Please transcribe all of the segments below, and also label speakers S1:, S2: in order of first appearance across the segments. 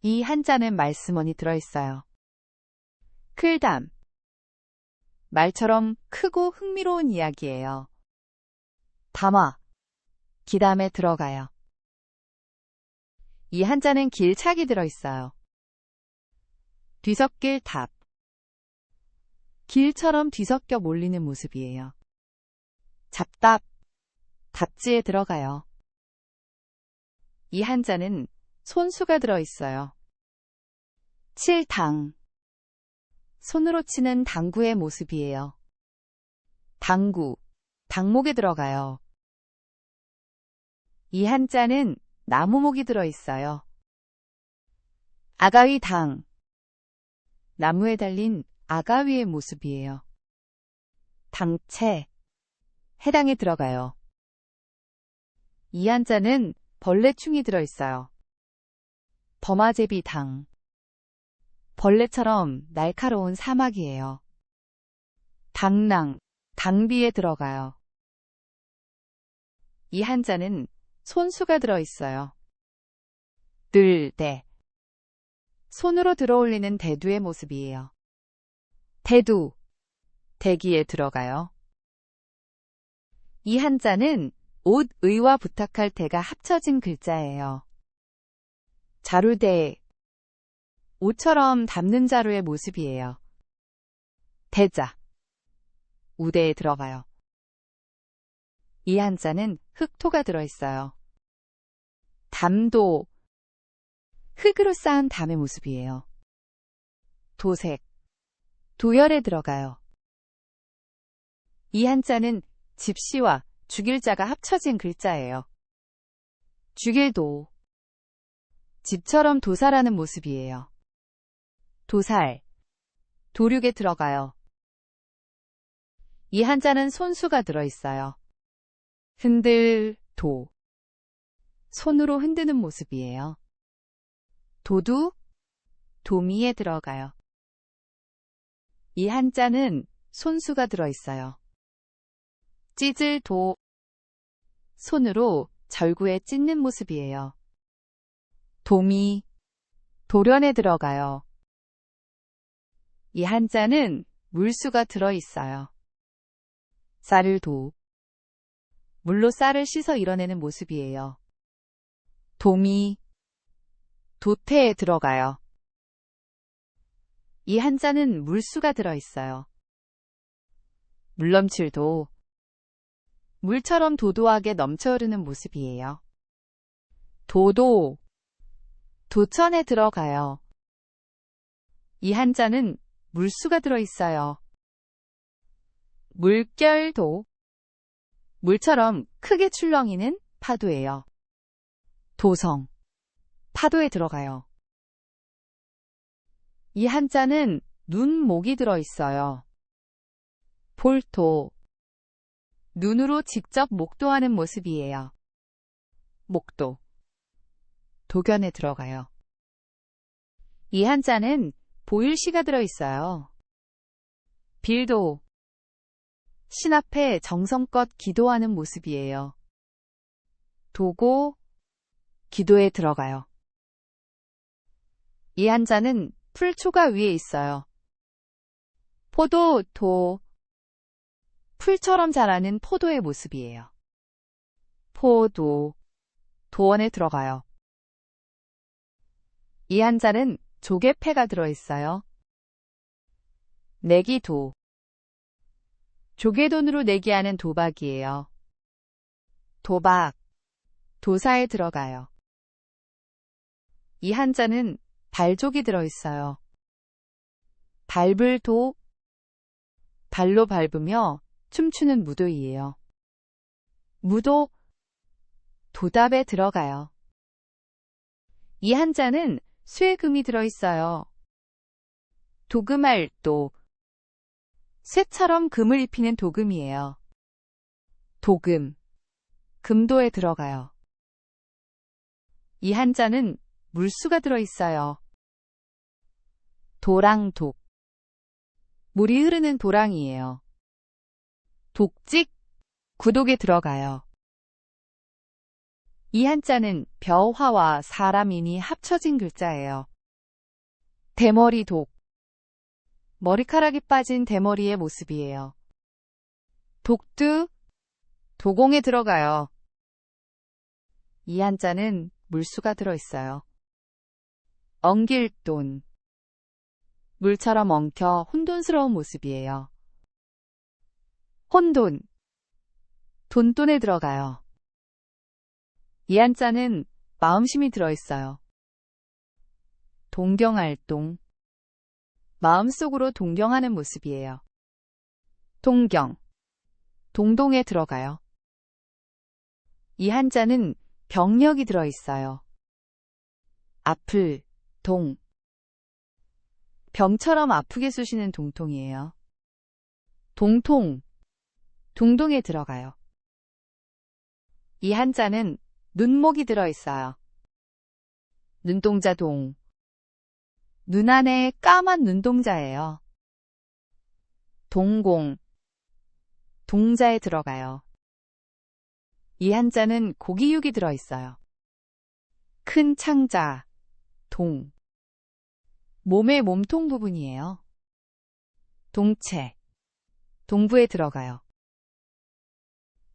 S1: 이 한자는 말스문이 들어있어요. 클담. 말처럼 크고 흥미로운 이야기예요. 담화. 기담에 들어가요. 이 한자는 길착이 들어있어요. 뒤섞일 답. 길처럼 뒤섞여 몰리는 모습이에요. 잡답. 답지에 들어가요. 이 한자는 손수가 들어있어요. 칠당. 손으로 치는 당구의 모습이에요. 당구. 당목에 들어가요. 이 한자는 나무목이 들어있어요. 아가위당. 나무에 달린 아가위의 모습이에요. 당채. 해당에 들어가요. 이 한자는 벌레충이 들어있어요. 범아제비당. 벌레처럼 날카로운 사막이에요. 당랑. 당비에 들어가요. 이 한자는 손수가 들어있어요. 들대. 손으로 들어올리는 대두의 모습이에요. 대두. 대기에 들어가요. 이 한자는 옷, 의와 부탁할 대가 합쳐진 글자예요. 자루대. 옷처럼 담는 자루의 모습이에요. 대자. 우대에 들어가요. 이 한자는 흑토가 들어있어요. 담도. 흙으로 쌓은 담의 모습이에요. 도색. 도열에 들어가요. 이 한자는 집시와 죽일 자가 합쳐진 글자예요. 죽일도. 집처럼 도살하는 모습이에요. 도살. 도륙에 들어가요. 이 한자는 손수가 들어있어요. 흔들, 도. 손으로 흔드는 모습이에요. 도두, 도미에 들어가요. 이 한자는 손수가 들어있어요. 찢을 도. 손으로 절구에 찢는 모습이에요. 도미, 도련에 들어가요. 이 한자는 물수가 들어있어요. 쌀을 도. 물로 쌀을 씻어 이뤄내는 모습이에요. 도미, 도태에 들어가요. 이 한자는 물수가 들어있어요. 물넘칠도. 물처럼 도도하게 넘쳐흐르는 모습이에요. 도도. 도천에 들어가요. 이 한자는 물수가 들어있어요. 물결도. 물처럼 크게 출렁이는 파도예요. 도성. 파도에 들어가요. 이 한자는 눈목이 들어있어요. 볼토. 눈으로 직접 목도하는 모습이에요. 목도. 도견에 들어가요. 이 한자는 보일시가 들어있어요. 빌도. 신 앞에 정성껏 기도하는 모습이에요. 도고. 기도에 들어가요. 이 한자는 풀초가 위에 있어요. 포도, 도. 풀처럼 자라는 포도의 모습이에요. 포도. 도원에 들어가요. 이 한자는 조개패가 들어있어요. 내기도. 조개돈으로 내기하는 도박이에요. 도박. 도사에 들어가요. 이 한자는 발족이 들어있어요. 밟을 도. 발로 밟으며 춤추는 무도이에요. 무도. 도답에 들어가요. 이 한자는 쇠금이 들어있어요. 도금할 도. 쇠처럼 금을 입히는 도금이에요. 도금. 금도에 들어가요. 이 한자는 물수가 들어있어요. 도랑독. 물이 흐르는 도랑이에요. 독직. 구독에 들어가요. 이 한자는 벼화와 사람인이 합쳐진 글자예요. 대머리 독. 머리카락이 빠진 대머리의 모습이에요. 독두, 도공에 들어가요. 이 한자는 물수가 들어있어요. 엉길돈. 물처럼 엉켜 혼돈스러운 모습이에요. 혼돈. 돈돈에 들어가요. 이 한자는 마음심이 들어있어요. 동경알동. 마음속으로 동경하는 모습이에요. 동경. 동동에 들어가요. 이 한자는 병력이 들어있어요. 아플, 동. 병처럼 아프게 쑤시는 동통이에요. 동통. 동동에 들어가요. 이 한자는 눈목이 들어있어요. 눈동자 동. 눈 안에 까만 눈동자예요. 동공. 동자에 들어가요. 이 한자는 고기육이 들어있어요. 큰 창자, 동. 몸의 몸통 부분이에요. 동체. 동부에 들어가요.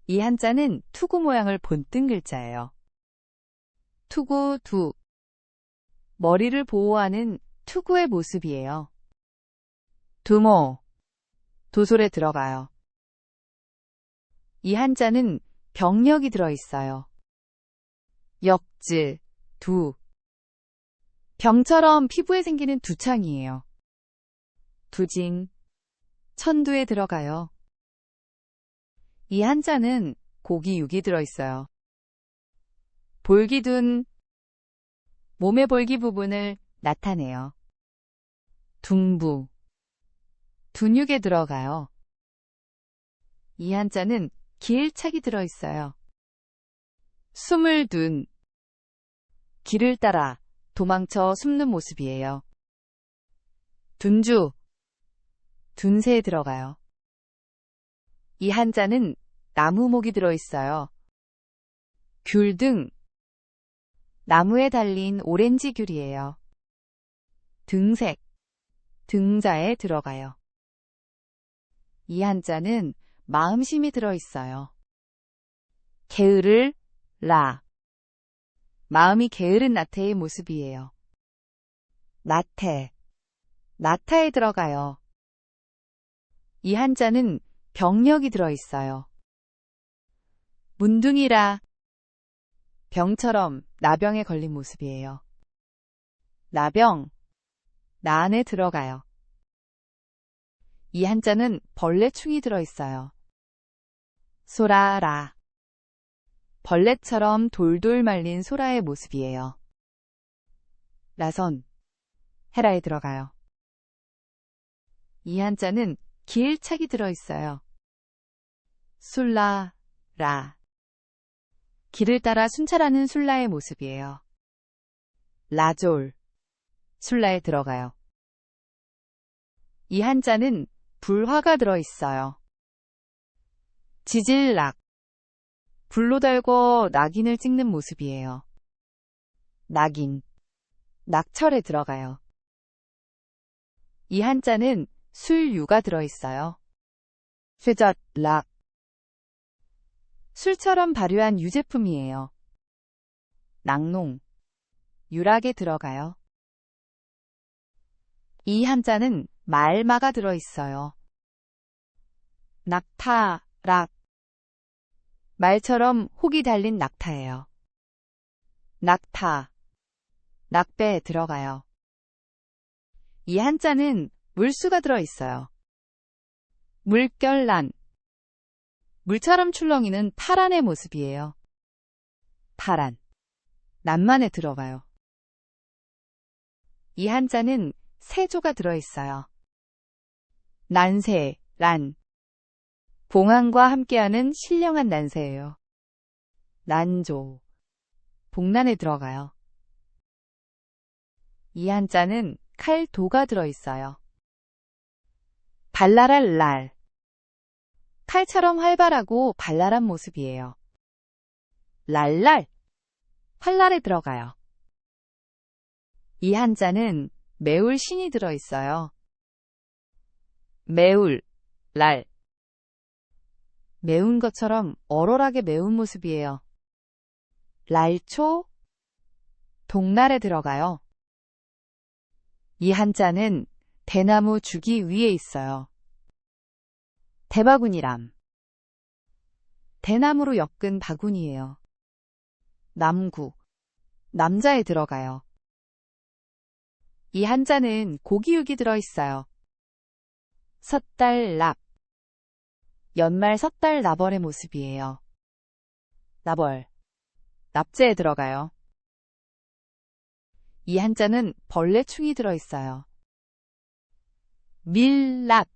S1: 이 한자는 투구 모양을 본뜬 글자예요. 투구, 두. 머리를 보호하는 투구의 모습이에요. 두모. 도솔에 들어가요. 이 한자는 병력이 들어있어요. 역즈, 두. 병처럼 피부에 생기는 두창이에요. 두진. 천두에 들어가요. 이 한자는 고기 육이 들어있어요. 볼기둔. 몸의 볼기 부분을 나타내요. 둥부. 둔육에 들어가요. 이 한자는 기일착이 들어있어요. 숨을 둔. 길을 따라 도망쳐 숨는 모습이에요. 둔주. 둔세에 들어가요. 이 한자는 나무목이 들어있어요. 귤등. 나무에 달린 오렌지 귤이에요. 등색. 등자에 들어가요. 이 한자는 마음심이 들어있어요. 게으를, 라. 마음이 게으른 나태의 모습이에요. 나태. 나타에 들어가요. 이 한자는 병력이 들어있어요. 문둥이라. 병처럼 나병에 걸린 모습이에요. 나병. 나 안에 들어가요. 이 한자는 벌레충이 들어있어요. 소라라. 벌레처럼 돌돌 말린 소라의 모습이에요. 라선. 헤라에 들어가요. 이 한자는 기일착이 들어있어요. 술라, 라. 길을 따라 순찰하는 술라의 모습이에요. 라졸. 술라에 들어가요. 이 한자는 불화가 들어있어요. 지질락. 불로 달고 낙인을 찍는 모습이에요. 낙인. 낙철에 들어가요. 이 한자는 술유가 들어있어요. 쇠젓, 락. 술처럼 발효한 유제품이에요. 낙농. 유락에 들어가요. 이 한자는 말마가 들어있어요. 낙타, 락. 말처럼 혹이 달린 낙타예요. 낙타. 낙배에 들어가요. 이 한자는 물수가 들어있어요. 물결란. 물처럼 출렁이는 파란의 모습이에요. 파란. 난만에 들어가요. 이 한자는 세조가 들어있어요. 난세, 란. 봉황과 함께하는 신령한 난세예요. 난조. 복난에 들어가요. 이 한자는 칼도가 들어있어요. 발랄할 날. 칼처럼 활발하고 발랄한 모습이에요. 랄랄. 활랄에 들어가요. 이 한자는 매울 신이 들어있어요. 매울, 랄. 매운 것처럼 얼얼하게 매운 모습이에요. 랄초, 동날에 들어가요. 이 한자는 대나무 주기 위에 있어요. 대바구니람. 대나무로 엮은 바구니예요. 남구, 남자에 들어가요. 이 한자는 고기육이 들어있어요. 섣달납. 연말 섣달 나벌의 모습이에요. 나벌, 납제에 들어가요. 이 한자는 벌레충이 들어있어요. 밀랍.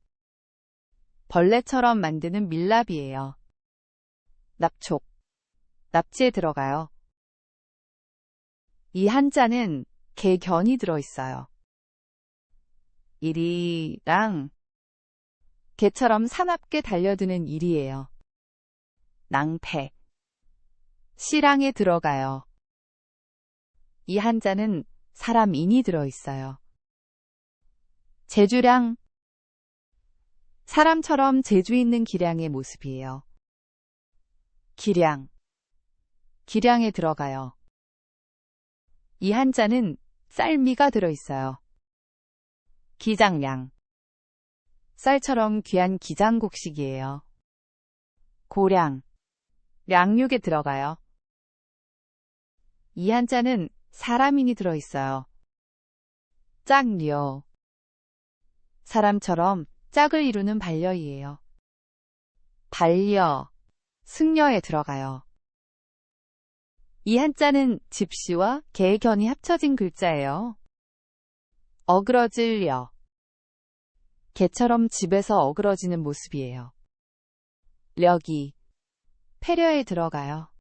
S1: 벌레처럼 만드는 밀랍이에요. 납촉, 납치에 들어가요. 이 한자는 개견이 들어있어요. 이리랑 개처럼 사납게 달려드는 일이에요. 낭패, 시랑에 들어가요. 이 한자는 사람인이 들어있어요. 제주량, 사람처럼 재주 있는 기량의 모습이에요. 기량, 기량에 들어가요. 이 한자는 쌀미가 들어있어요. 기장량, 쌀처럼 귀한 기장곡식이에요. 고량, 량육에 들어가요. 이 한자는 사람인이 들어있어요. 짝려, 사람처럼 짝을 이루는 반려이에요. 반려, 승려에 들어가요. 이 한자는 집시와 개견이 합쳐진 글자예요. 어그러질려, 개처럼 집에서 어그러지는 모습이에요. 려기, 패려에 들어가요.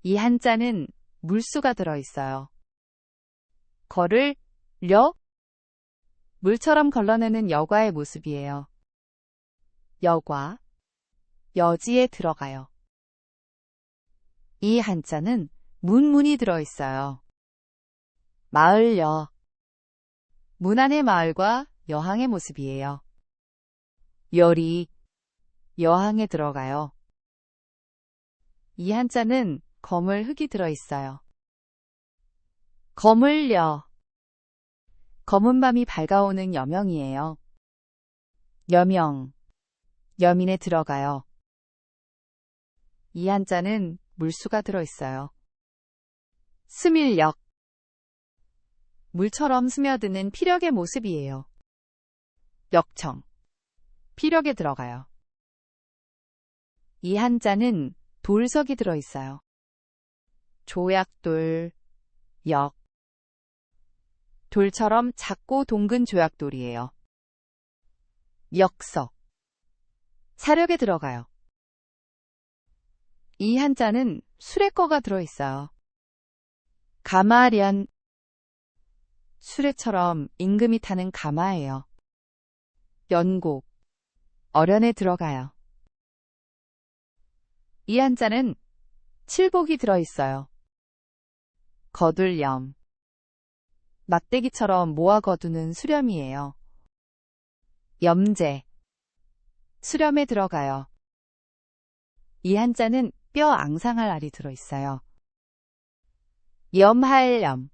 S1: 이 한자는 물수가 들어있어요. 걸을, 려, 물처럼 걸러내는 여과의 모습이에요. 여과, 여지에 들어가요. 이 한자는 문문이 들어있어요. 마을여, 문 안의 마을과 여항의 모습이에요. 여리, 여항에 들어가요. 이 한자는 거물 흙이 들어있어요. 거물여, 검은 밤이 밝아오는 여명이에요. 여명, 여민에 들어가요. 이 한자는 물수가 들어있어요. 스밀역, 물처럼 스며드는 피력의 모습이에요. 역청, 피력에 들어가요. 이 한자는 돌석이 들어있어요. 조약돌, 역, 돌처럼 작고 동근 조약돌이에요. 역석, 사력에 들어가요. 이 한자는 수레꺼가 들어있어요. 가마련, 수레처럼 임금이 타는 가마예요. 연곡, 어련에 들어가요. 이 한자는 칠복이 들어있어요. 거둘염, 막대기처럼 모아 거두는 수렴이에요. 염제, 수렴에 들어가요. 이 한자는 뼈 앙상할 알이 들어있어요. 염할염,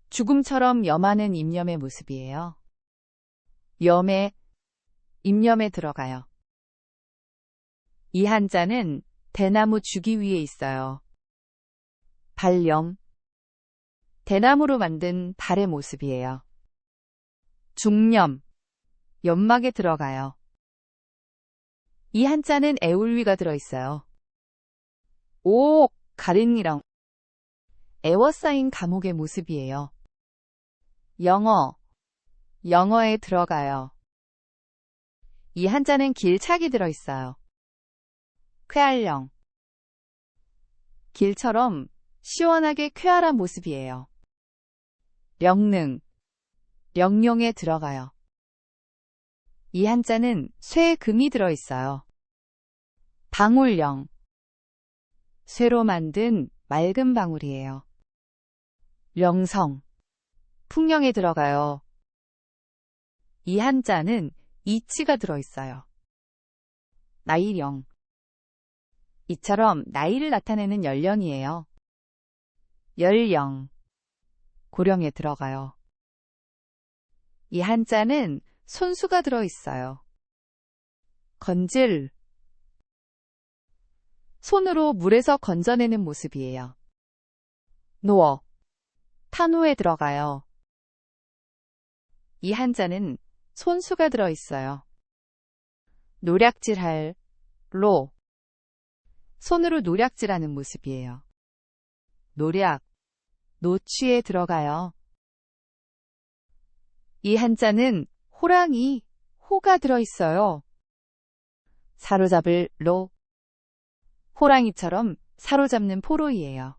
S1: 죽음처럼 염하는 임념의 모습이에요. 염에, 임념에 들어가요. 이 한자는 대나무 주기 위에 있어요. 발염, 대나무로 만든 달의 모습이에요. 중염, 연막에 들어가요. 이 한자는 애울위가 들어있어요. 옥, 가린이랑 애워싸인 감옥의 모습이에요. 영어, 영어에 들어가요. 이 한자는 길착이 들어있어요. 쾌활령, 길처럼 시원하게 쾌활한 모습이에요. 령능, 령용에 들어가요. 이 한자는 쇠, 금이 들어있어요. 방울령, 쇠로 만든 맑은 방울이에요. 령성, 풍령에 들어가요. 이 한자는 이치가 들어있어요. 나이령. 이처럼 나이를 나타내는 연령이에요. 연령. 고령에 들어가요. 이 한자는 손수가 들어있어요. 건질. 손으로 물에서 건져내는 모습이에요. 노어. 탄호에 들어가요. 이 한자는 손수가 들어있어요. 노략질할. 로. 손으로 노략질하는 모습이에요. 노략. 노취에 들어가요. 이 한자는 호랑이, 호가 들어있어요. 사로잡을 로. 호랑이처럼 사로잡는 포로이에요.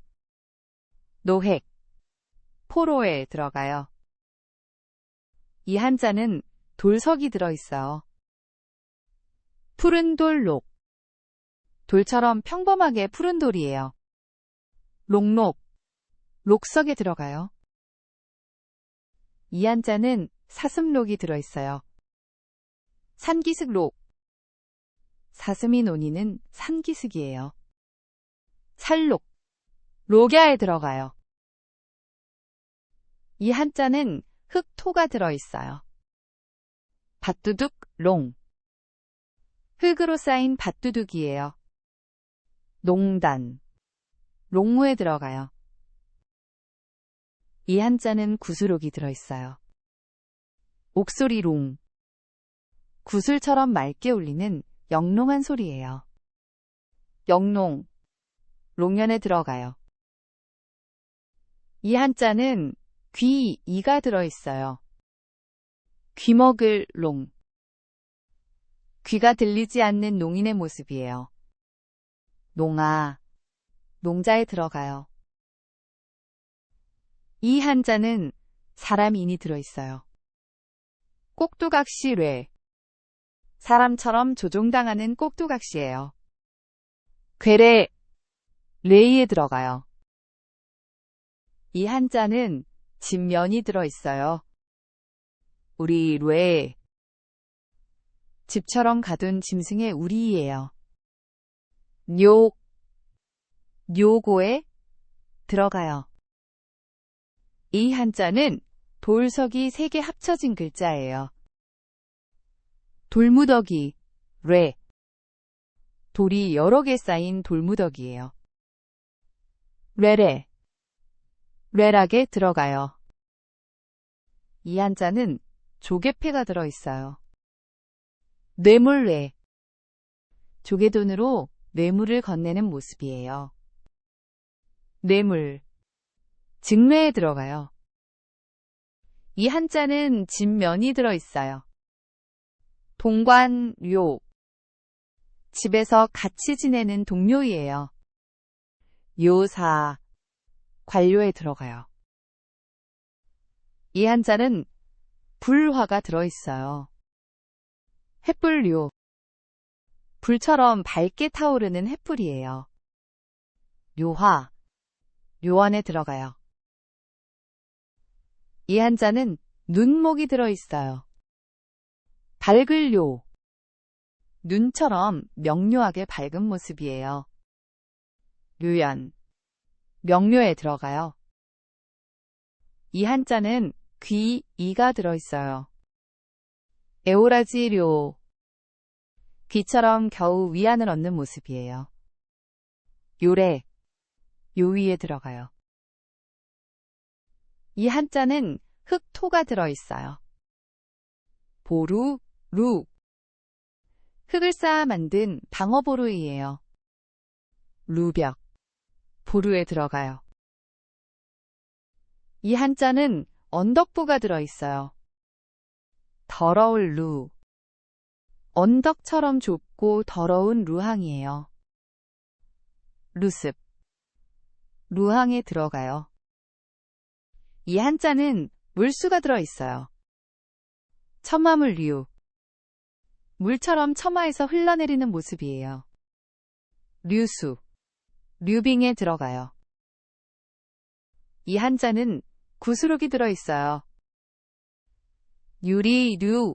S1: 노획. 포로에 들어가요. 이 한자는 돌석이 들어있어요. 푸른 돌 록. 돌처럼 평범하게 푸른 돌이에요. 록록. 록석에 들어가요. 이 한자는 사슴록이 들어있어요. 산기슭 록. 사슴이 노니는 산기슭이에요. 살록. 록야에 들어가요. 이 한자는 흙토가 들어있어요. 밭두둑 롱. 흙으로 쌓인 밭두둑이에요. 농단. 롱무에 들어가요. 이 한자는 구슬옥이 들어있어요. 옥소리 롱. 구슬처럼 맑게 울리는 영롱한 소리예요. 영롱. 롱년에 들어가요. 이 한자는 귀, 이가 들어있어요. 귀먹을 롱. 귀가 들리지 않는 농인의 모습이에요. 농아. 농자에 들어가요. 이 한자는 사람인이 들어있어요. 꼭두각시 뢰. 사람처럼 조종당하는 꼭두각시예요. 괴뢰. 레이에 들어가요. 이 한자는 집면이 들어있어요. 우리 뢰. 집처럼 가둔 짐승의 우리이에요. 뇨. 뇨고에 들어가요. 이 한자는 돌석이 3개 합쳐진 글자예요. 돌무더기, 뢰. 돌이 여러 개 쌓인 돌무더기예요. 뢰레. 뢰락에 들어가요. 이 한자는 조개패가 들어있어요. 뇌물뢰. 조개돈으로 뇌물을 건네는 모습이에요. 뇌물. 직뢰에 들어가요. 이 한자는 집면이 들어있어요. 동관료. 집에서 같이 지내는 동료이에요. 요사. 관료에 들어가요. 이 한자는 불화가 들어있어요. 횃불요. 불처럼 밝게 타오르는 횃불이에요. 료화. 료안에 들어가요. 이 한자는 눈목이 들어있어요. 밝을 요. 눈처럼 명료하게 밝은 모습이에요. 료연. 명료에 들어가요. 이 한자는 귀, 이가 들어있어요. 에오라지료. 귀처럼 겨우 위안을 얻는 모습이에요. 요래. 요 위에 들어가요. 이 한자는 흙토가 들어있어요. 보루, 루. 흙을 쌓아 만든 방어보루이에요. 루벽. 보루에 들어가요. 이 한자는 언덕부가 들어있어요. 더러울 루. 언덕처럼 좁고 더러운 루항이에요. 루습. 루항에 들어가요. 이 한자는 물수가 들어있어요. 첨화물류. 물처럼 첨화에서 흘러내리는 모습이에요. 류수. 류빙에 들어가요. 이 한자는 구스룩이 들어있어요. 유리류.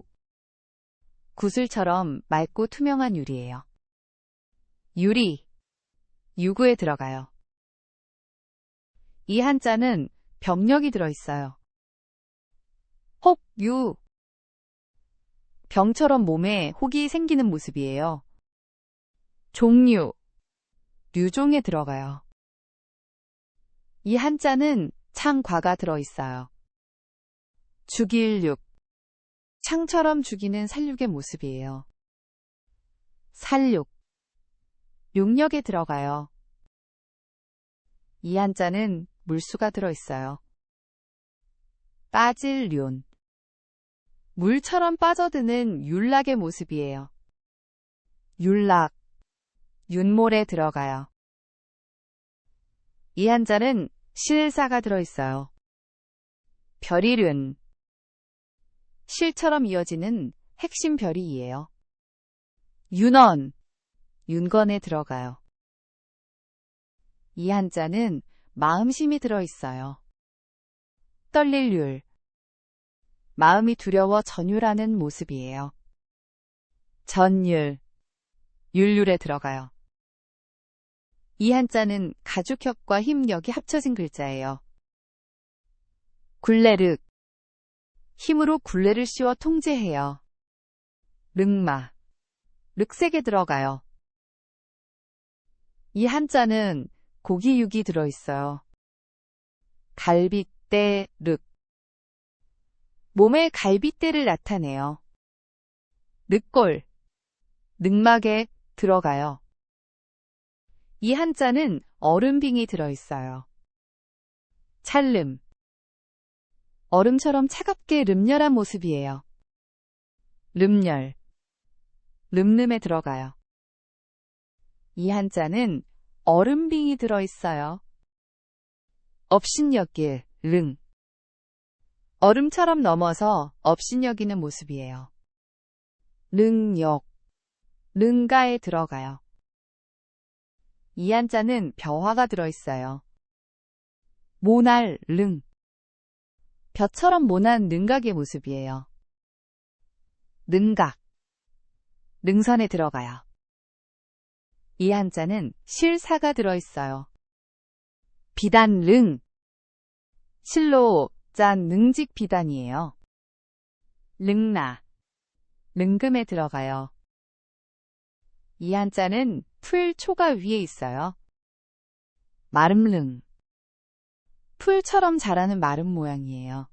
S1: 구슬처럼 맑고 투명한 유리예요. 유리. 유구에 들어가요. 이 한자는 병력이 들어있어요. 혹유. 병처럼 몸에 혹이 생기는 모습이에요. 종류. 류종에 들어가요. 이 한자는 창과가 들어있어요. 죽일육. 창처럼 죽이는 살육의 모습이에요. 살육. 육력에 들어가요. 이 한자는 물수가 들어있어요. 빠질륜. 물처럼 빠져드는 율락의 모습이에요. 율락. 윤몰에 들어가요. 이 한자는 실사가 들어있어요. 별이륜. 실처럼 이어지는 핵심 별이에요. 윤언. 윤건에 들어가요. 이 한자는 마음심이 들어있어요. 떨릴 율. 마음이 두려워 전율하는 모습이에요. 전율. 율률에 들어가요. 이 한자는 가죽혁과 힘력이 합쳐진 글자예요. 굴레륵. 힘으로 굴레를 씌워 통제해요. 륵마. 륵색에 들어가요. 이 한자는 고기육이 들어있어요. 갈빗대, 륵. 몸에 갈빗대를 나타내요. 륵골. 늑막에 들어가요. 이 한자는 얼음빙이 들어있어요. 찰름. 얼음처럼 차갑게 름열한 모습이에요. 름열. 름름에 들어가요. 이 한자는 얼음빙이 들어있어요. 업신여길, 릉. 얼음처럼 넘어서 업신여기는 모습이에요. 릉역. 릉가에 들어가요. 이 한자는 벼화가 들어있어요. 모날, 릉. 벼처럼 모난 능각의 모습이에요. 능각. 능선에 들어가요. 이 한자는 실사가 들어있어요. 비단릉. 실로 짠 능직 비단이에요. 릉나. 릉금에 들어가요. 이 한자는 풀 초가 위에 있어요. 마름릉. 풀처럼 자라는 마름 모양이에요.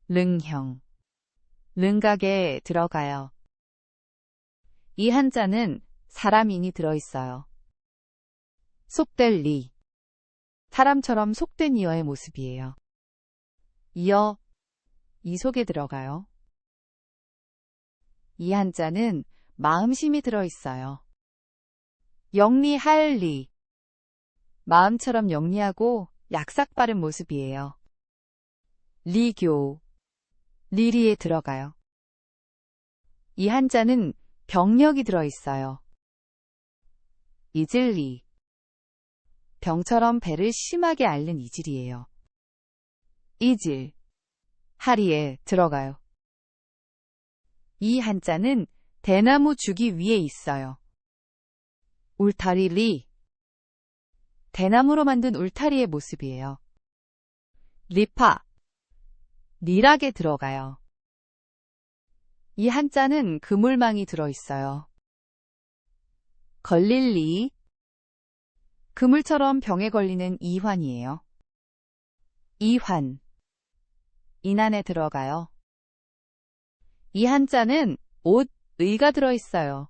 S1: 릉형. 릉각에 들어가요. 이 한자는 사람인이 들어있어요. 속될 리. 사람처럼 속된 이어의 모습이에요. 이어. 이속에 들어가요. 이 한자는 마음심이 들어있어요. 영리할 리. 마음처럼 영리하고 약삭 빠른 모습이에요. 리교. 리리에 들어가요. 이 한자는 병력이 들어있어요. 이질리. 병처럼 배를 심하게 앓는 이질이에요. 이질. 하리에 들어가요. 이 한자는 대나무 주기 위에 있어요. 울타리 리. 대나무로 만든 울타리의 모습이에요. 리파. 리락에 들어가요. 이 한자는 그물망이 들어있어요. 걸릴 리. 그물처럼 병에 걸리는 이환이에요. 이환. 인안에 들어가요. 이 한자는 옷, 의가 들어있어요.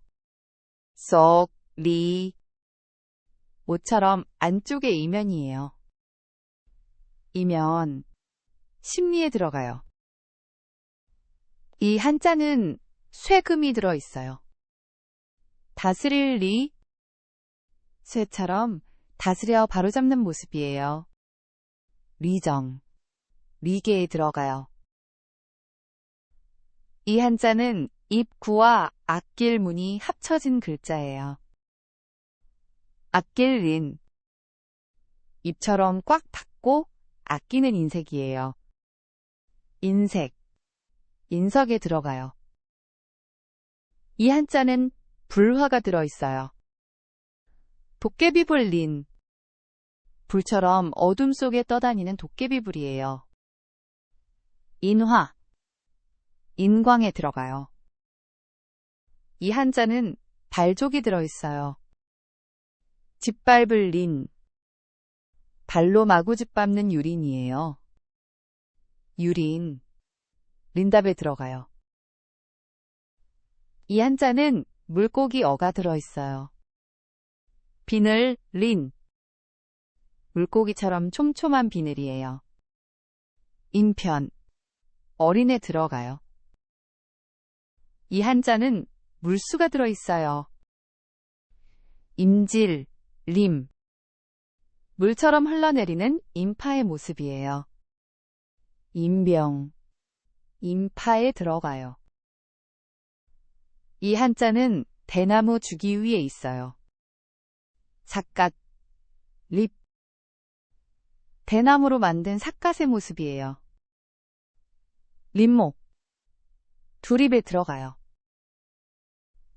S1: 썩, 리. 옷처럼 안쪽에 이면이에요. 이면. 심리에 들어가요. 이 한자는 쇠금이 들어있어요. 다스릴 리. 쇠처럼 다스려 바로잡는 모습이에요. 리정. 리계에 들어가요. 이 한자는 입구와 앞길 문이 합쳐진 글자예요. 앞길 린. 입처럼 꽉 닫고 아끼는 인색이에요. 인색, 인석에 들어가요. 이 한자는 불화가 들어있어요. 도깨비불 린, 불처럼 어둠 속에 떠다니는 도깨비불이에요. 인화, 인광에 들어가요. 이 한자는 발족이 들어있어요. 짓밟을 린, 발로 마구 짓밟는 유린이에요. 유린, 린답에 들어가요. 이 한자는 물고기 어가 들어있어요. 비늘, 린, 물고기처럼 촘촘한 비늘이에요. 인편, 어린에 들어가요. 이 한자는 물수가 들어있어요. 임질, 림, 물처럼 흘러내리는 인파의 모습이에요. 인병, 인파에 들어가요. 이 한자는 대나무 주기 위에 있어요. 삿갓, 립, 대나무로 만든 삿갓의 모습이에요. 립목, 두립에 들어가요.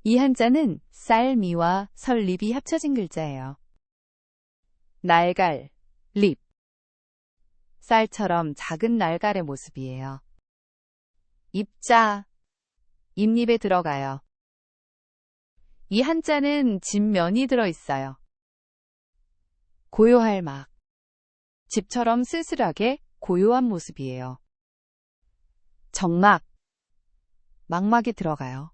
S1: 이 한자는 쌀, 미와 설, 립이 합쳐진 글자예요. 날갈, 립, 쌀처럼 작은 날갈의 모습이에요. 입자, 입립에 들어가요. 이 한자는 집면이 들어있어요. 고요할 막, 집처럼 쓸쓸하게 고요한 모습이에요. 정막, 막막에 들어가요.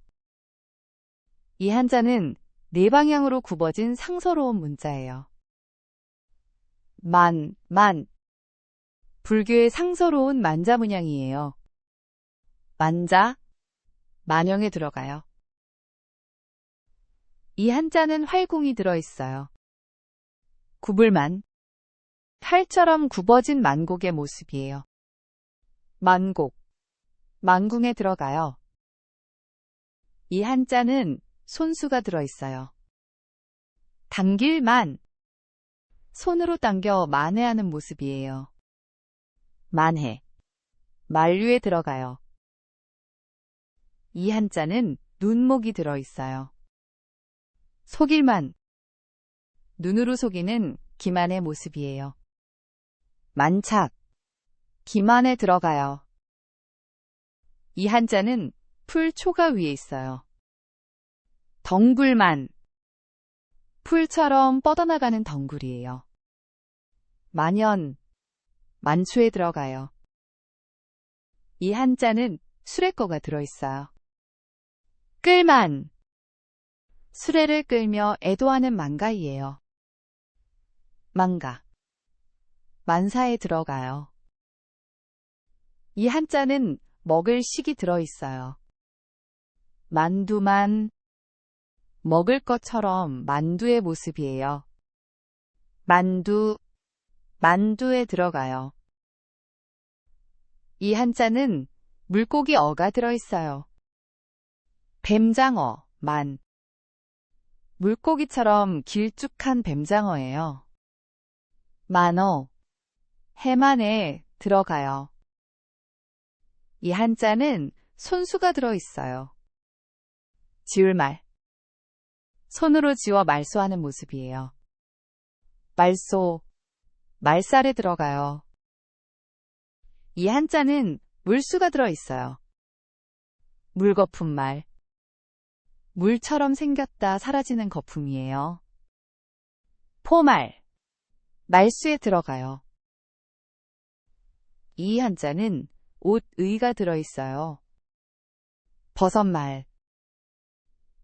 S1: 이 한자는 네 방향으로 굽어진 상서로운 문자예요. 만, 불교의 상서로운 만자 문양이에요. 만자, 만영에 들어가요. 이 한자는 활궁이 들어있어요. 굽을만, 팔처럼 굽어진 만곡의 모습이에요. 만곡, 만궁에 들어가요. 이 한자는 손수가 들어있어요. 당길만, 손으로 당겨 만회하는 모습이에요. 만회, 만류에 들어가요. 이 한자는 눈목이 들어있어요. 속일만, 눈으로 속이는 기만의 모습이에요. 만착, 기만에 들어가요. 이 한자는 풀초가 위에 있어요. 덩굴만, 풀처럼 뻗어나가는 덩굴이에요. 만연, 만초에 들어가요. 이 한자는 수레거가 들어있어요. 끌만, 수레를 끌며 애도하는 망가이에요. 망가, 만사에 들어가요. 이 한자는 먹을 식이 들어있어요. 만두만, 먹을 것처럼 만두의 모습이에요. 만두, 만두에 들어가요. 이 한자는 물고기 어가 들어있어요. 뱀장어, 만, 물고기처럼 길쭉한 뱀장어예요. 만어, 해만에 들어가요. 이 한자는 손수가 들어있어요. 지을말, 손으로 지워 말소하는 모습이에요. 말소, 말살에 들어가요. 이 한자는 물수가 들어있어요. 물거품말, 물처럼 생겼다 사라지는 거품이에요. 포말, 말수에 들어가요. 이 한자는 옷의가 들어있어요. 버선말,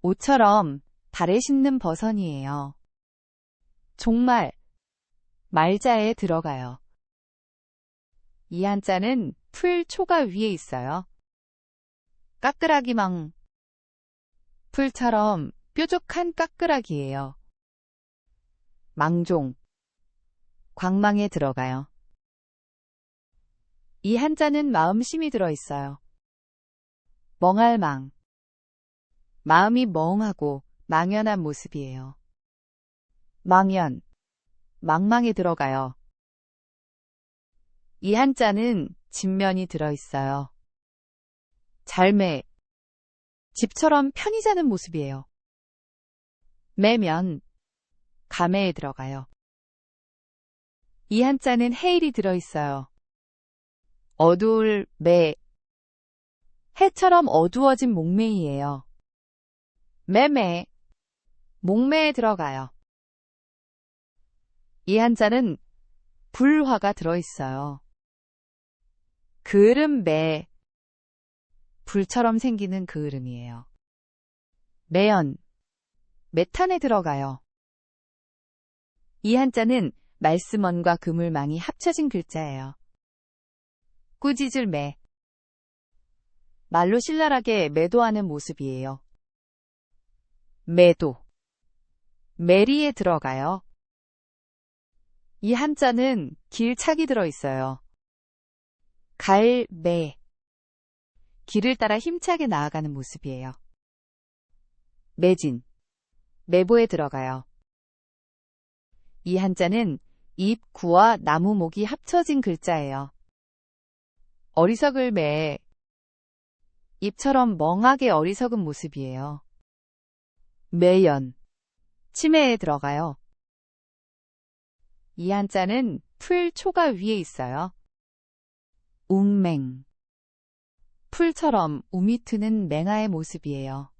S1: 옷처럼 발에 신는 버선이에요. 종말, 말자에 들어가요. 이 한자는 풀초가 위에 있어요. 까끄라기망, 풀처럼 뾰족한 까끄라기예요. 망종, 광망에 들어가요. 이 한자는 마음심이 들어있어요. 멍할망, 마음이 멍하고 망연한 모습이에요. 망연, 망망에 들어가요. 이 한자는 집면이 들어있어요. 잘매, 집처럼 편히 자는 모습이에요. 매면, 가매에 들어가요. 이 한자는 해일이 들어있어요. 어두울 매, 해처럼 어두워진 목매이에요. 매매, 목매에 들어가요. 이 한자는 불화가 들어있어요. 그을음 매, 불처럼 생기는 그을음이에요. 매연, 매탄에 들어가요. 이 한자는 말씀원과 그물망이 합쳐진 글자예요. 꾸짖을 매, 말로 신랄하게 매도하는 모습이에요. 매도, 매리에 들어가요. 이 한자는 길착이 들어있어요. 갈, 매, 길을 따라 힘차게 나아가는 모습이에요. 매진, 매보에 들어가요. 이 한자는 잎, 구와 나무, 목이 합쳐진 글자예요. 어리석을 매, 잎처럼 멍하게 어리석은 모습이에요. 매연, 치매에 들어가요. 이 한자는 풀, 초가 위에 있어요. 웅맹, 풀처럼 움이 트는 맹아의 모습이에요.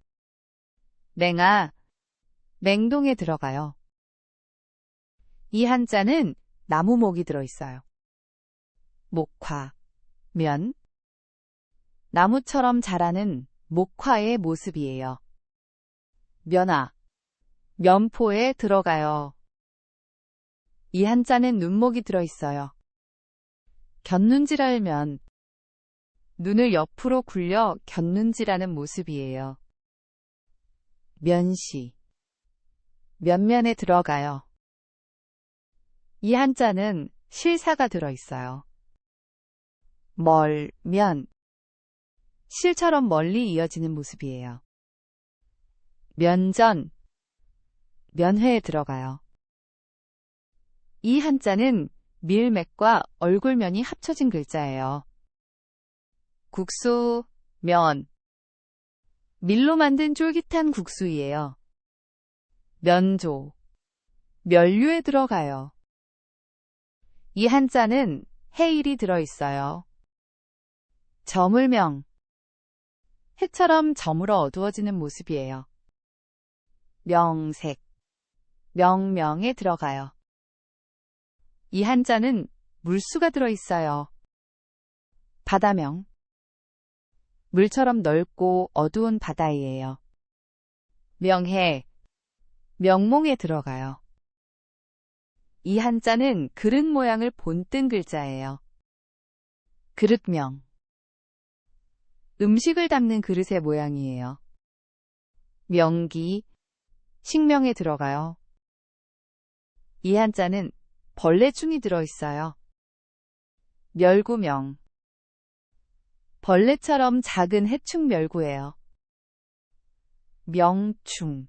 S1: 맹아, 맹동에 들어가요. 이 한자는 나무목이 들어있어요. 목화, 면, 나무처럼 자라는 목화의 모습이에요. 면화, 면포에 들어가요. 이 한자는 눈목이 들어있어요. 곁눈질하면 눈을 옆으로 굴려 곁눈질하는 모습이에요. 면시, 면면에 들어가요. 이 한자는 실사가 들어있어요. 멀면, 실처럼 멀리 이어지는 모습이에요. 면전, 면회에 들어가요. 이 한자는 밀맥과 얼굴면이 합쳐진 글자예요. 국수, 면, 밀로 만든 쫄깃한 국수이에요. 면조, 면류에 들어가요. 이 한자는 해일이 들어있어요. 저물명, 해처럼 저물어 어두워지는 모습이에요. 명색, 명명에 들어가요. 이 한자는 물수가 들어있어요. 바다명, 물처럼 넓고 어두운 바다이에요. 명해, 명몽에 들어가요. 이 한자는 그릇 모양을 본뜬 글자예요. 그릇명, 음식을 담는 그릇의 모양이에요. 명기, 식명에 들어가요. 이 한자는 벌레충이 들어있어요. 멸구명, 벌레처럼 작은 해충 멸구예요. 명충,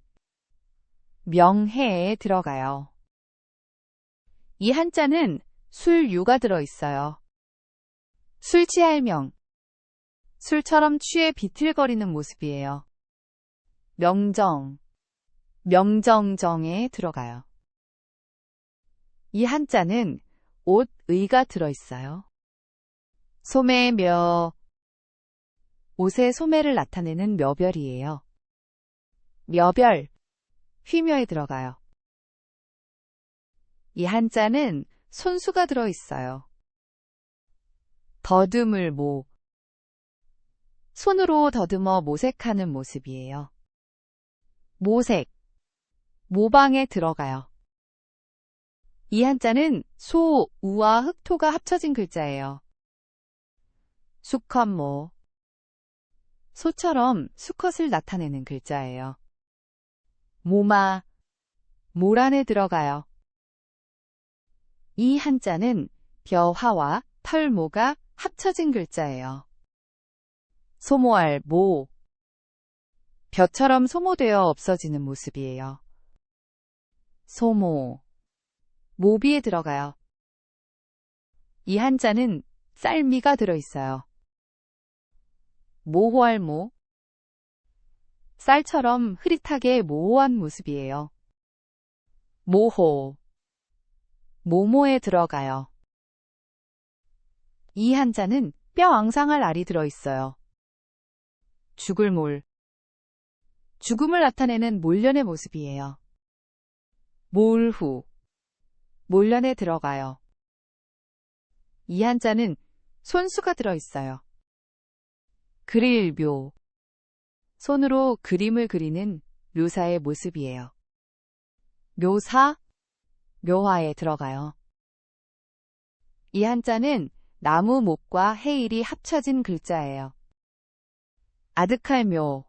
S1: 명해에 들어가요. 이 한자는 술유가 들어있어요. 술 취할 명, 술처럼 취해 비틀거리는 모습이에요. 명정, 명정정에 들어가요. 이 한자는 옷, 의가 들어있어요. 소매며, 옷의 소매를 나타내는 묘별이에요. 묘별, 휘묘에 들어가요. 이 한자는 손수가 들어있어요. 더듬을 모, 손으로 더듬어 모색하는 모습이에요. 모색, 모방에 들어가요. 이 한자는 소, 우와 흑토가 합쳐진 글자예요. 수컷모, 소처럼 수컷을 나타내는 글자예요. 모마, 모란에 들어가요. 이 한자는 벼화와 털모가 합쳐진 글자예요. 소모할 모, 벼처럼 소모되어 없어지는 모습이에요. 소모, 모비에 들어가요. 이 한자는 쌀미가 들어있어요. 모호할 모. 쌀처럼 흐릿하게 모호한 모습이에요. 모호. 모모에 들어가요. 이 한자는 뼈 앙상할 알이 들어있어요. 죽을 몰. 죽음을 나타내는 몰년의 모습이에요. 몰후. 몰년에 들어가요. 이 한자는 손수가 들어있어요. 그릴 묘. 손으로 그림을 그리는 묘사의 모습이에요. 묘사, 묘화에 들어가요. 이 한자는 나무 목과 해일이 합쳐진 글자예요. 아득할 묘.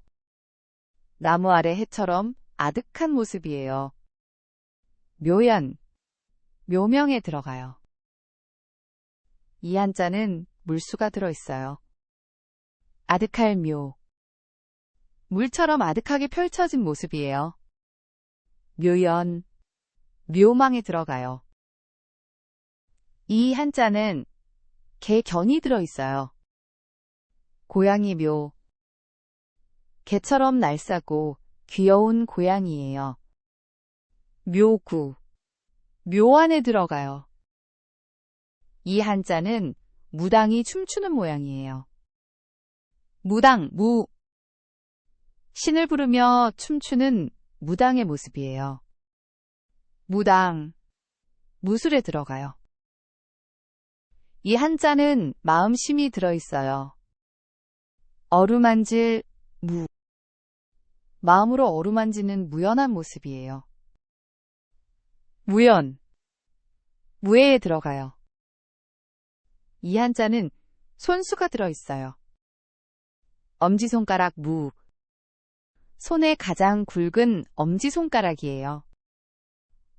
S1: 나무 아래 해처럼 아득한 모습이에요. 묘연, 묘명에 들어가요. 이 한자는 물수가 들어있어요. 아득할 묘. 물처럼 아득하게 펼쳐진 모습이에요. 묘연, 묘망에 들어가요. 이 한자는 개견이 들어있어요. 고양이 묘. 개처럼 날싸고 귀여운 고양이예요. 묘구. 묘 안에 들어가요. 이 한자는 무당이 춤추는 모양이에요. 무당, 무. 신을 부르며 춤추는 무당의 모습이에요. 무당, 무술에 들어가요. 이 한자는 마음심이 들어있어요. 어루만질, 무. 마음으로 어루만지는 무연한 모습이에요. 무연, 무에에 들어가요. 이 한자는 손수가 들어있어요. 엄지손가락 무. 손의 가장 굵은 엄지손가락이에요.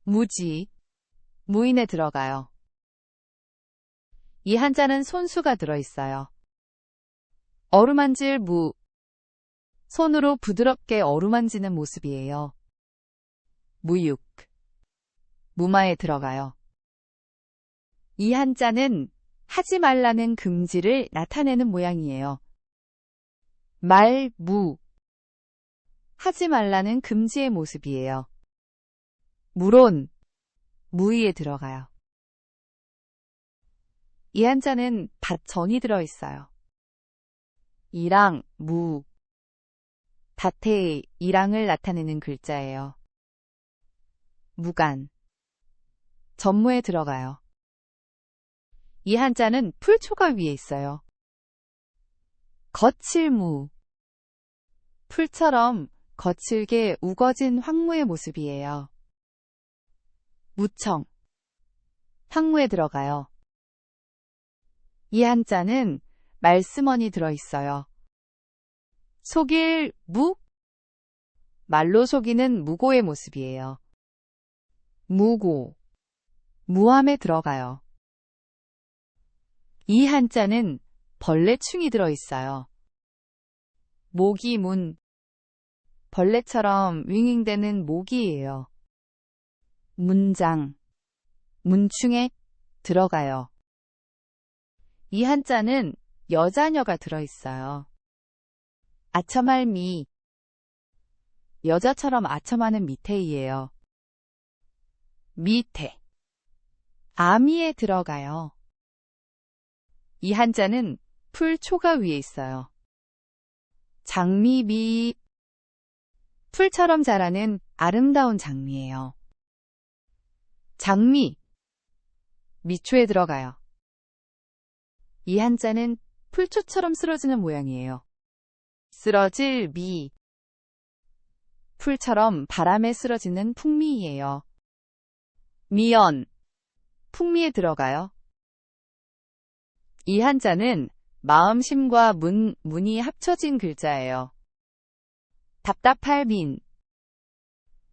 S1: 무지, 무인에 들어가요. 이 한자는 손수가 들어있어요. 어루만질 무. 손으로 부드럽게 어루만지는 모습이에요. 무육, 무마에 들어가요. 이 한자는 하지 말라는 금지를 나타내는 모양이에요. 말, 무. 하지 말라는 금지의 모습이에요. 무론, 무의에 들어가요. 이 한자는 밭전이 들어있어요. 이랑, 무. 밭의 이랑을 나타내는 글자예요. 무간, 전무에 들어가요. 이 한자는 풀초가 위에 있어요. 거칠무. 풀처럼 거칠게 우거진 황무의 모습이에요. 무청, 황무에 들어가요. 이 한자는 말스머니 들어있어요. 속일, 무. 말로 속이는 무고의 모습이에요. 무고, 무함에 들어가요. 이 한자는 벌레충이 들어있어요. 모기, 문. 벌레처럼 윙윙대는 모기예요. 문장, 문충에 들어가요. 이 한자는 여자녀가 들어있어요. 아첨할 미. 여자처럼 아첨하는 미태이예요. 미태, 아미에 들어가요. 이 한자는 풀초가 위에 있어요. 장미미. 풀처럼 자라는 아름다운 장미예요. 장미, 미초에 들어가요. 이 한자는 풀초처럼 쓰러지는 모양이에요. 쓰러질 미. 풀처럼 바람에 쓰러지는 풍미이에요. 미연, 풍미에 들어가요. 이 한자는 마음심과 문이 합쳐진 글자예요. 답답할 민.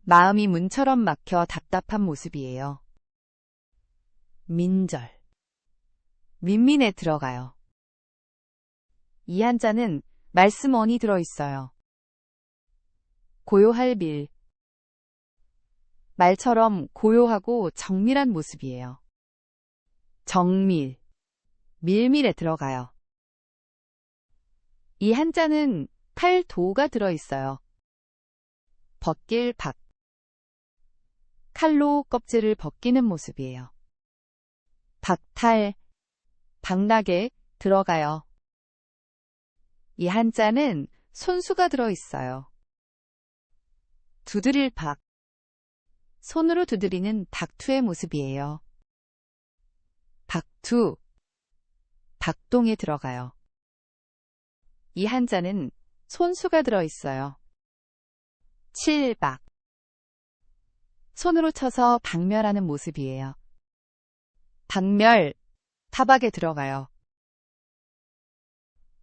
S1: 마음이 문처럼 막혀 답답한 모습이에요. 민절, 민민에 들어가요. 이 한자는 말스머니 들어있어요. 고요할 밀. 말처럼 고요하고 정밀한 모습이에요. 정밀, 밀밀에 들어가요. 이 한자는 칼, 도가 들어있어요. 벗길, 박. 칼로 껍질을 벗기는 모습이에요. 박탈, 박나게 들어가요. 이 한자는 손수가 들어있어요. 두드릴 박. 손으로 두드리는 박투의 모습이에요. 박투, 박동에 들어가요. 이 한자는 손수가 들어있어요. 칠박. 손으로 쳐서 박멸하는 모습이에요. 박멸, 타박에 들어가요.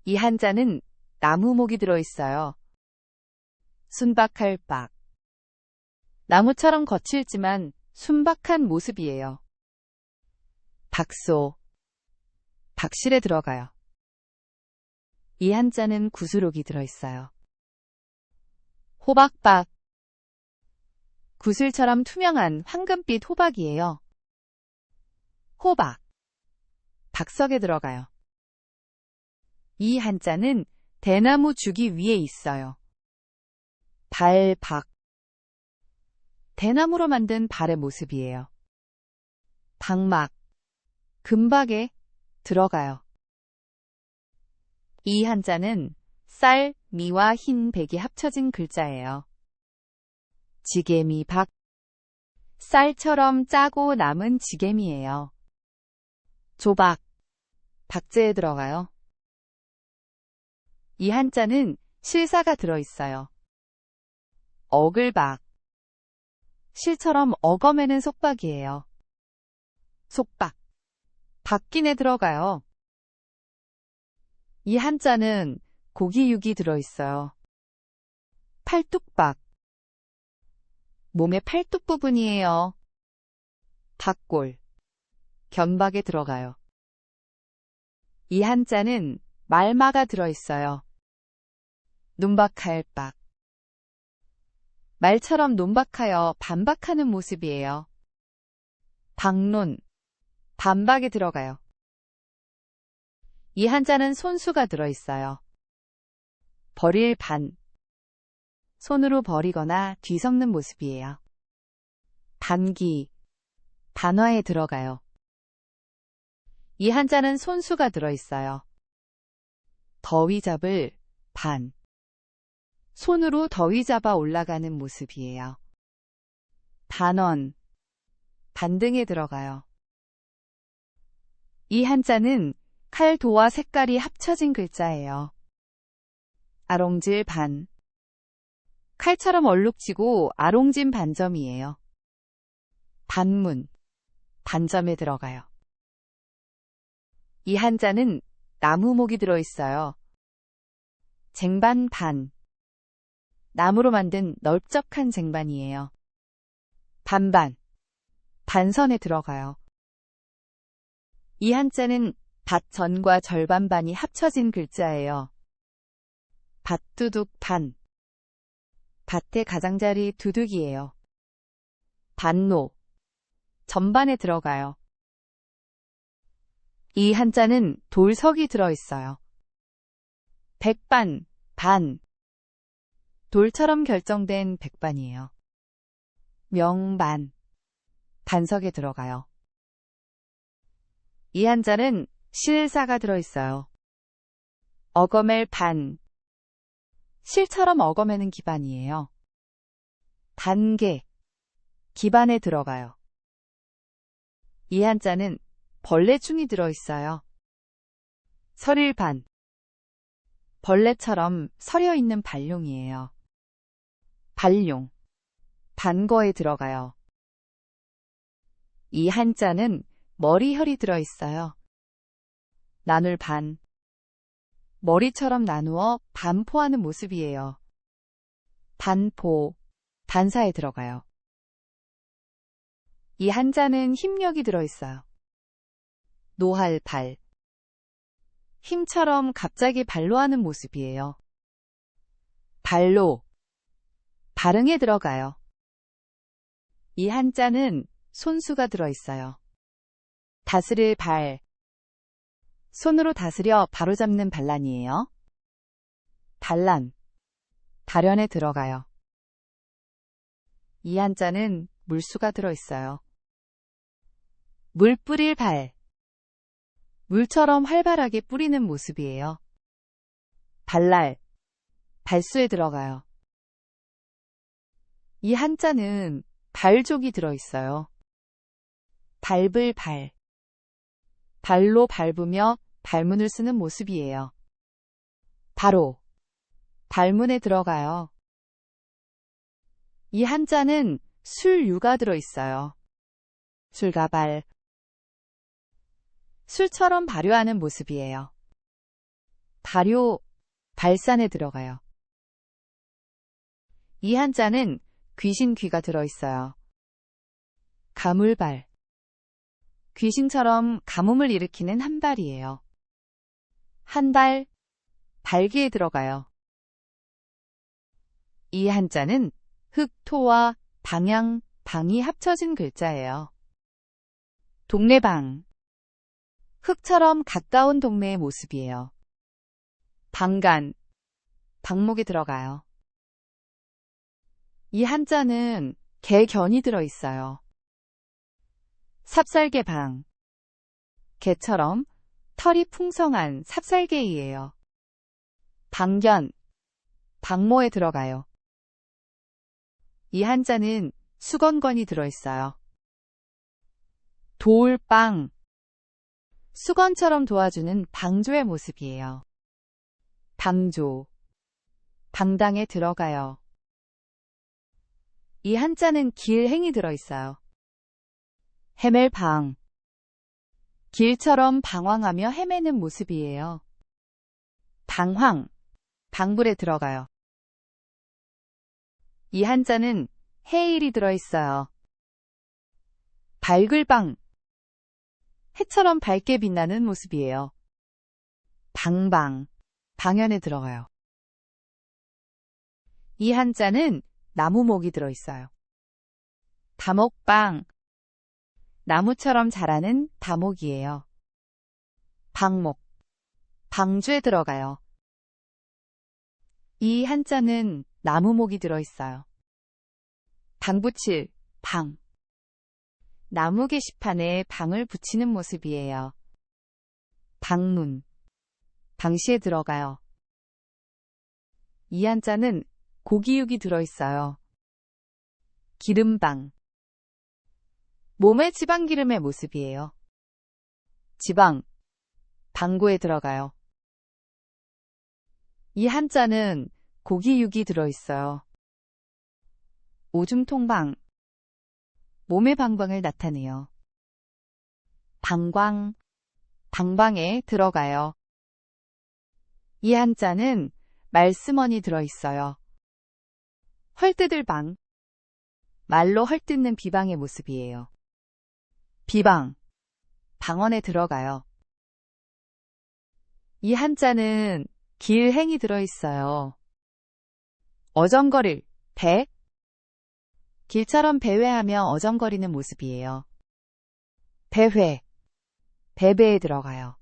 S1: 이 한자는 나무목이 들어있어요. 순박할 박. 나무처럼 거칠지만 순박한 모습이에요. 박소, 박실에 들어가요. 이 한자는 구슬옥이 들어있어요. 호박박. 구슬처럼 투명한 황금빛 호박이에요. 호박, 박석에 들어가요. 이 한자는 대나무 주기 위에 있어요. 발박. 대나무로 만든 발의 모습이에요. 박막, 금박에 들어가요. 이 한자는 쌀, 미와 흰 백이 합쳐진 글자예요. 지게미 박. 쌀처럼 짜고 남은 지게미예요. 조박, 박제에 들어가요. 이 한자는 실사가 들어있어요. 어글박. 실처럼 어검에는 속박이에요. 속박, 박긴에 들어가요. 이 한자는 고기육이 들어있어요. 팔뚝박. 몸의 팔뚝 부분이에요. 박골, 견박에 들어가요. 이 한자는 말마가 들어있어요. 눈박할 박. 말처럼 논박하여 반박하는 모습이에요. 박론, 반박에 들어가요. 이 한자는 손수가 들어있어요. 버릴 반. 손으로 버리거나 뒤섞는 모습이에요. 반기, 반화에 들어가요. 이 한자는 손수가 들어있어요. 더위 잡을 반. 손으로 더위 잡아 올라가는 모습이에요. 반원, 반등에 들어가요. 이 한자는 칼, 도와 색깔이 합쳐진 글자예요. 아롱질 반. 칼처럼 얼룩지고 아롱진 반점이에요. 반문, 반점에 들어가요. 이 한자는 나무목이 들어있어요. 쟁반 반. 나무로 만든 넓적한 쟁반이에요. 반반, 반선에 들어가요. 이 한자는 밭 전과 절반반이 합쳐진 글자예요. 밭두둑 반. 밭의 가장자리 두둑이에요. 반노, 전반에 들어가요. 이 한자는 돌석이 들어있어요. 백반, 반. 돌처럼 결정된 백반이에요. 명반, 반석에 들어가요. 이 한자는 실사가 들어있어요. 어검엘 반. 실처럼 어검에는 기반이에요. 반개, 기반에 들어가요. 이 한자는 벌레충이 들어있어요. 설일반. 벌레처럼 서려 있는 발룡이에요. 발룡, 반거에 들어가요. 이 한자는 머리혈이 들어있어요. 나눌 반. 머리처럼 나누어 반포하는 모습이에요. 반포, 반사에 들어가요. 이 한자는 힘력이 들어있어요. 노할 발. 힘처럼 갑자기 발로 하는 모습이에요. 발로, 발응에 들어가요. 이 한자는 손수가 들어있어요. 다스릴 발. 손으로 다스려 바로잡는 반란이에요. 반란, 발현에 들어가요. 이 한자는 물수가 들어있어요. 물 뿌릴 발, 물처럼 활발하게 뿌리는 모습이에요. 발랄, 발수에 들어가요. 이 한자는 발족이 들어있어요. 밟을 발, 발로 밟으며 발문을 쓰는 모습이에요. 바로, 발문에 들어가요. 이 한자는 술유가 들어있어요. 술가발, 술처럼 발효하는 모습이에요. 발효, 발산에 들어가요. 이 한자는 귀신 귀가 들어있어요. 가물발, 귀신처럼 가뭄을 일으키는 한 발이에요. 한 발, 발기에 들어가요. 이 한자는 흙, 토와 방향, 방이 합쳐진 글자예요. 동네방, 흙처럼 가까운 동네의 모습이에요. 방간, 방목에 들어가요. 이 한자는 개견이 들어있어요. 삽살개방, 개처럼 털이 풍성한 삽살개이에요. 방견, 방모에 들어가요. 이 한자는 수건건이 들어있어요. 도울빵, 수건처럼 도와주는 방조의 모습이에요. 방조, 방당에 들어가요. 이 한자는 길행이 들어있어요. 헤맬 방, 길처럼 방황하며 헤매는 모습이에요. 방황, 방불에 들어가요. 이 한자는 해일이 들어있어요. 밝을 방, 해처럼 밝게 빛나는 모습이에요. 방방, 방연에 들어가요. 이 한자는 나무목이 들어있어요. 다목방, 나무처럼 자라는 다목이에요. 방목, 방주에 들어가요. 이 한자는 나무목이 들어있어요. 방붙일, 방, 나무 게시판에 방을 붙이는 모습이에요. 방문, 방시에 들어가요. 이 한자는 고기육이 들어있어요. 기름방, 몸의 지방기름의 모습이에요. 지방, 방구에 들어가요. 이 한자는 고기육이 들어있어요. 오줌통방, 몸의 방광을 나타내요. 방광, 방방에 들어가요. 이 한자는 말스머니 들어있어요. 헐뜯을 방, 말로 헐뜯는 비방의 모습이에요. 비방, 방언에 들어가요. 이 한자는 길행이 들어있어요. 어정거릴, 배, 길처럼 배회하며 어정거리는 모습이에요. 배회, 배배에 들어가요.